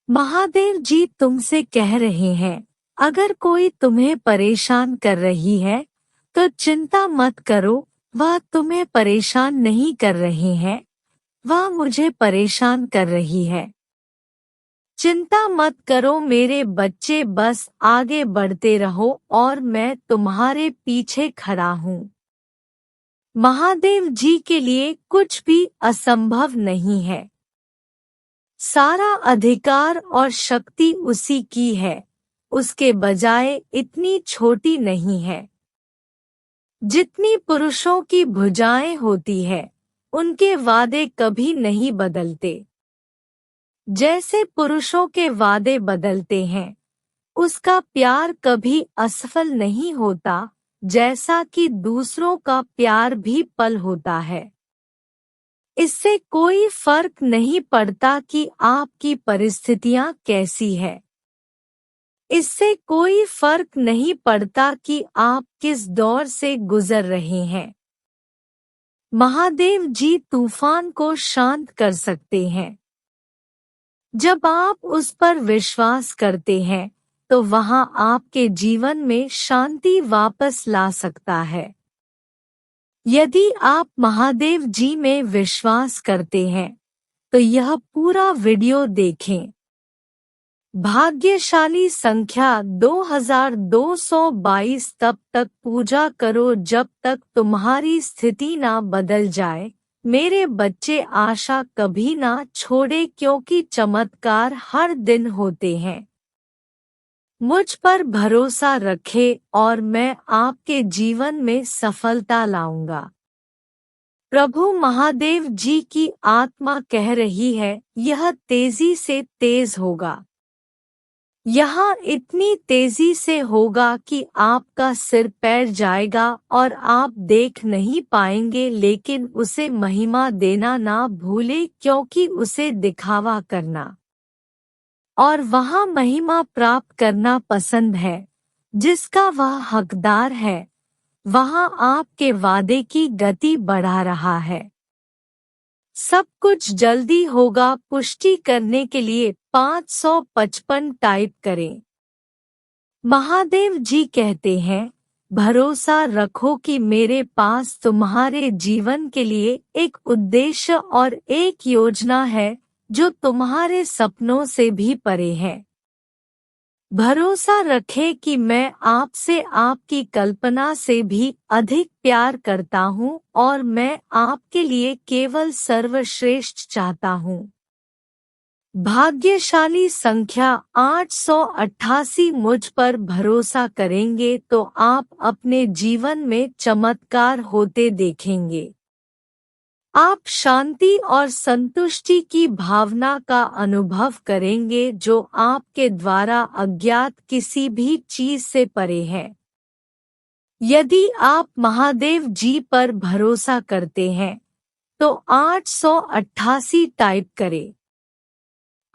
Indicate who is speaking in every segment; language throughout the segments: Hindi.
Speaker 1: महादेव जी तुमसे कह रहे हैं, अगर कोई तुम्हें परेशान कर रही है तो चिंता मत करो। वह तुम्हें परेशान नहीं कर रहे हैं, वह मुझे परेशान कर रही है। चिंता मत करो मेरे बच्चे, बस आगे बढ़ते रहो और मैं तुम्हारे पीछे खड़ा हूँ। महादेव जी के लिए कुछ भी असंभव नहीं है। सारा अधिकार और शक्ति उसी की है, उसके बजाय इतनी छोटी नहीं है। जितनी पुरुषों की भुजाएं होती है, उनके वादे कभी नहीं बदलते। जैसे पुरुषों के वादे बदलते हैं, उसका प्यार कभी असफल नहीं होता, जैसा कि दूसरों का प्यार भी पल होता है। इससे कोई फर्क नहीं पड़ता कि आपकी परिस्थितियां कैसी है। इससे कोई फर्क नहीं पड़ता कि आप किस दौर से गुजर रहे हैं। महादेव जी तूफान को शांत कर सकते हैं। जब आप उस पर विश्वास करते हैं, तो वहां आपके जीवन में शांति वापस ला सकता है। यदि आप महादेव जी में विश्वास करते हैं, तो यह पूरा वीडियो देखें। भाग्यशाली संख्या 2222 तब तक पूजा करो जब तक तुम्हारी स्थिति ना बदल जाए। मेरे बच्चे आशा कभी ना छोड़े, क्योंकि चमत्कार हर दिन होते हैं। मुझ पर भरोसा रखें और मैं आपके जीवन में सफलता लाऊंगा। प्रभु महादेव जी की आत्मा कह रही है, यह तेजी से तेज होगा। यहाँ इतनी तेजी से होगा कि आपका सिर पैर जाएगा और आप देख नहीं पाएंगे, लेकिन उसे महिमा देना ना भूले, क्योंकि उसे दिखावा करना और वहाँ महिमा प्राप्त करना पसंद है, जिसका वह हकदार है। वहाँ आपके वादे की गति बढ़ा रहा है। सब कुछ जल्दी होगा। पुष्टि करने के लिए 555 टाइप करें। महादेव जी कहते हैं, भरोसा रखो कि मेरे पास तुम्हारे जीवन के लिए एक उद्देश्य और एक योजना है, जो तुम्हारे सपनों से भी परे है। भरोसा रखें कि मैं आपसे आपकी कल्पना से भी अधिक प्यार करता हूँ और मैं आपके लिए केवल सर्वश्रेष्ठ चाहता हूँ। भाग्यशाली संख्या 888 मुझ पर भरोसा करेंगे तो आप अपने जीवन में चमत्कार होते देखेंगे। आप शांति और संतुष्टि की भावना का अनुभव करेंगे, जो आपके द्वारा अज्ञात किसी भी चीज से परे है। यदि आप महादेव जी पर भरोसा करते हैं, तो 888 टाइप करें।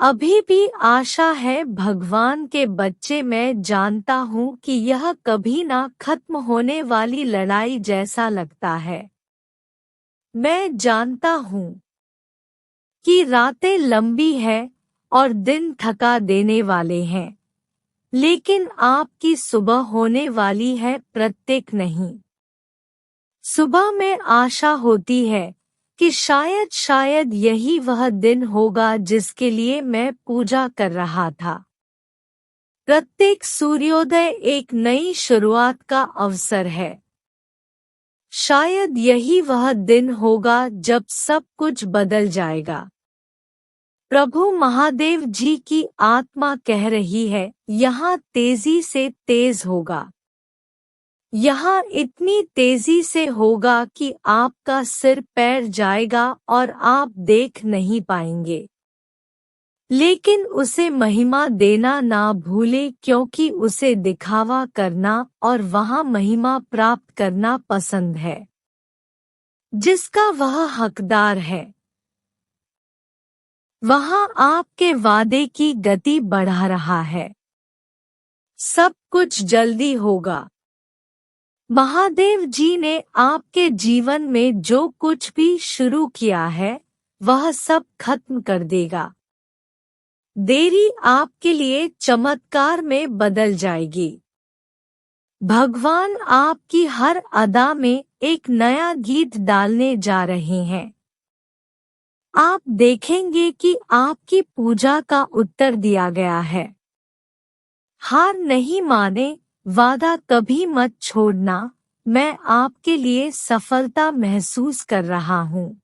Speaker 1: अभी भी आशा है भगवान के बच्चे। मैं जानता हूँ कि यह कभी ना खत्म होने वाली लड़ाई जैसा लगता है। मैं जानता हूँ कि रातें लंबी है और दिन थका देने वाले हैं, लेकिन आपकी सुबह होने वाली है, प्रत्येक नहीं। सुबह में आशा होती है कि शायद यही वह दिन होगा जिसके लिए मैं पूजा कर रहा था। प्रत्येक सूर्योदय एक नई शुरुआत का अवसर है। शायद यही वह दिन होगा जब सब कुछ बदल जाएगा। प्रभु महादेव जी की आत्मा कह रही है, यहाँ तेजी से तेज होगा। यहाँ इतनी तेजी से होगा कि आपका सिर पैर जाएगा और आप देख नहीं पाएंगे। लेकिन उसे महिमा देना ना भूले, क्योंकि उसे दिखावा करना और वहाँ महिमा प्राप्त करना पसंद है, जिसका वह हकदार है। वहाँ आपके वादे की गति बढ़ा रहा है। सब कुछ जल्दी होगा। महादेव जी ने आपके जीवन में जो कुछ भी शुरू किया है, वह सब खत्म कर देगा। देरी आपके लिए चमत्कार में बदल जाएगी। भगवान आपकी हर अदा में एक नया गीत डालने जा रहे हैं। आप देखेंगे कि आपकी पूजा का उत्तर दिया गया है। हार नहीं माने, वादा कभी मत छोड़ना, मैं आपके लिए सफलता महसूस कर रहा हूँ।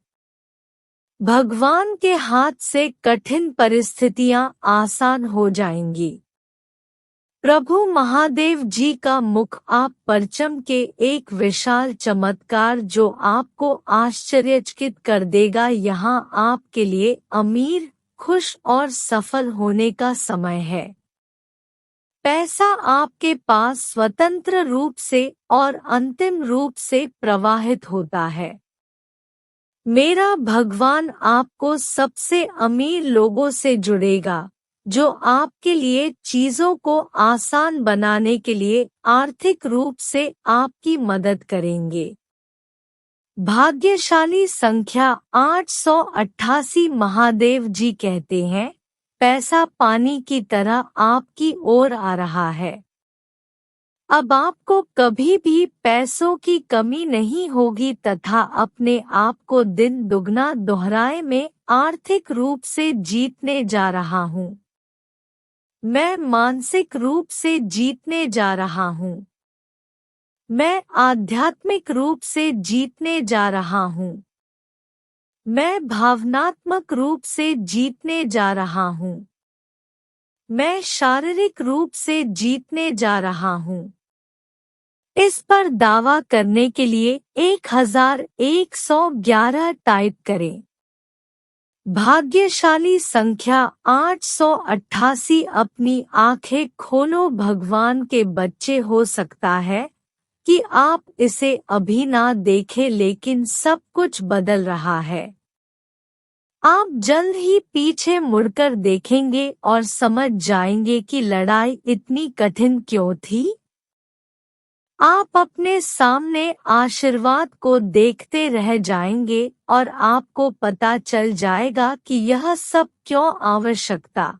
Speaker 1: भगवान के हाथ से कठिन परिस्थितियां आसान हो जाएंगी। प्रभु महादेव जी का मुख आप परचम के एक विशाल चमत्कार जो आपको आश्चर्यचकित कर देगा। यहाँ आपके लिए अमीर, खुश और सफल होने का समय है। पैसा आपके पास स्वतंत्र रूप से और अंतिम रूप से प्रवाहित होता है। मेरा भगवान आपको सबसे अमीर लोगों से जुड़ेगा, जो आपके लिए चीजों को आसान बनाने के लिए आर्थिक रूप से आपकी मदद करेंगे। भाग्यशाली संख्या 888। महादेव जी कहते हैं, पैसा पानी की तरह आपकी ओर आ रहा है। अब आपको कभी भी पैसों की कमी नहीं होगी तथा अपने आप को दिन दुगना दोहराए में आर्थिक रूप से जीतने जा रहा हूँ। मैं मानसिक रूप से जीतने जा रहा हूँ। मैं आध्यात्मिक रूप से जीतने जा रहा हूँ। मैं भावनात्मक रूप से जीतने जा रहा हूँ। मैं शारीरिक रूप से जीतने जा रहा हूँ। इस पर दावा करने के लिए 1111 टाइप करें। भाग्यशाली संख्या 888। अपनी आंखें खोलो। भगवान के बच्चे, हो सकता है कि आप इसे अभी ना देखें, लेकिन सब कुछ बदल रहा है। आप जल्द ही पीछे मुड़कर देखेंगे और समझ जाएंगे कि लड़ाई इतनी कठिन क्यों थी। आप अपने सामने आशीर्वाद को देखते रह जाएंगे और आपको पता चल जाएगा कि यह सब क्यों आवश्यकता।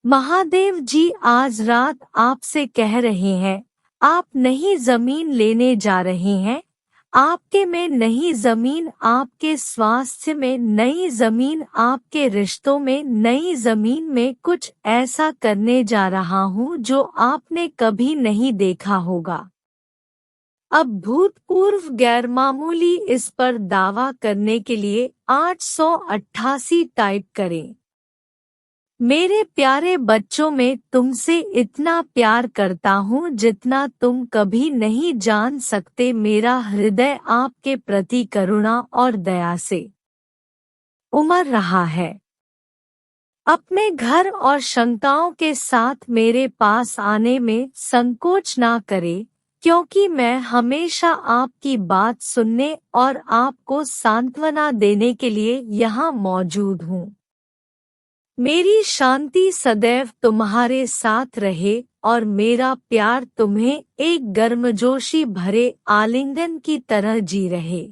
Speaker 1: महादेव जी आज रात आपसे कह रहे हैं, आप नई जमीन लेने जा रहे हैं। आपके में नई जमीन, आपके स्वास्थ्य में नई जमीन, आपके रिश्तों में नई जमीन में कुछ ऐसा करने जा रहा हूँ जो आपने कभी नहीं देखा होगा। अब भूतपूर्व गैरमामूली, इस पर दावा करने के लिए 888 टाइप करें। मेरे प्यारे बच्चों, मैं तुमसे इतना प्यार करता हूँ जितना तुम कभी नहीं जान सकते। मेरा हृदय आपके प्रति करुणा और दया से उमड़ रहा है। अपने घर और शंकाओं के साथ मेरे पास आने में संकोच ना करे, क्योंकि मैं हमेशा आपकी बात सुनने और आपको सांत्वना देने के लिए यहाँ मौजूद हूँ। मेरी शांति सदैव तुम्हारे साथ रहे और मेरा प्यार तुम्हें एक गर्मजोशी भरे आलिंगन की तरह जी रहे।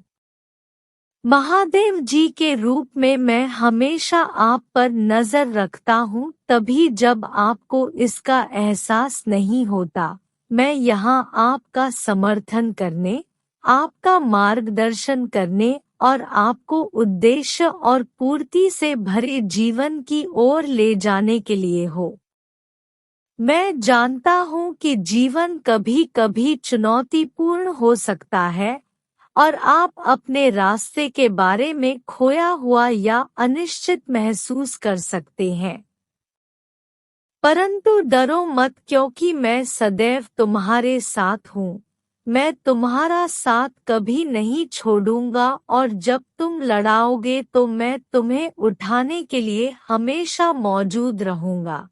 Speaker 1: महादेव जी के रूप में मैं हमेशा आप पर नजर रखता हूँ, तभी जब आपको इसका एहसास नहीं होता। मैं यहाँ आपका समर्थन करने, आपका मार्गदर्शन करने और आपको उद्देश्य और पूर्ति से भरे जीवन की ओर ले जाने के लिए हो। मैं जानता हूँ कि जीवन कभी कभी चुनौतीपूर्ण हो सकता है और आप अपने रास्ते के बारे में खोया हुआ या अनिश्चित महसूस कर सकते हैं। परंतु डरो मत, क्योंकि मैं सदैव तुम्हारे साथ हूँ। मैं तुम्हारा साथ कभी नहीं छोड़ूंगा और जब तुम लड़ाओगे तो मैं तुम्हें उठाने के लिए हमेशा मौजूद रहूंगा।